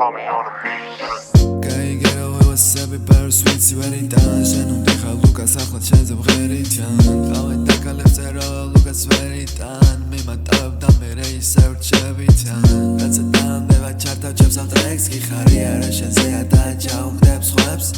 Tommy on the beat. Გაიგერო ვევასები პერსვიც ვერი დანშენ უდიხა ლუკას ახლა ჩენზე მღერიდან ხავე დაკალებს წერო ლუკას ვერიდან მიმატავებ და მერე ისე ვრჩებიდან რაცა დამდება ჩართავ ჩემს ამ ტრეკს კი ხარი არა შენზეა და ჩაუხდებ სხვებს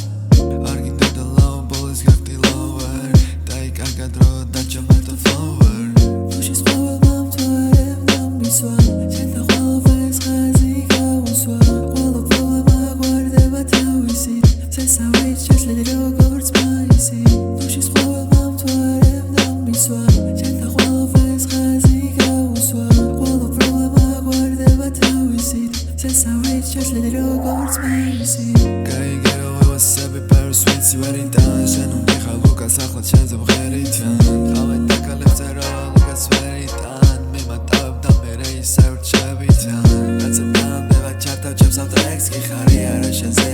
არ გინდა და ლაო ბოლის გახდი ლოვერ დაიკარგა დრო და ჩამერტო ფლოვერ ვუშის ყოველ მომთვარებ დამისვა შენთა ყოველს ხაზი გავუსვა ყველა პრობლემა გვარდება თავისით წესავით შეძლილი როგორც მაისი ვუშის ყოველ მომთვარებ დამისვა შენთა ყოველს ხაზი გავუსვა ყველა პრობლემა გვარდება თავისით წესავით შეძლილი როგორც მაისი გაიგერო ვევასები პერსვიც ვერი დანშენ უდიხა ლუკას ახლა ჩენზე მღერიდან ხავე დაკალებს წერო ლუკას ვერიდან მიმატავებ და მერე ისე ვრჩებიდან რაცა დამდება ჩართავ ჩემს ამ ტრეკს კი ხარი არა შენზე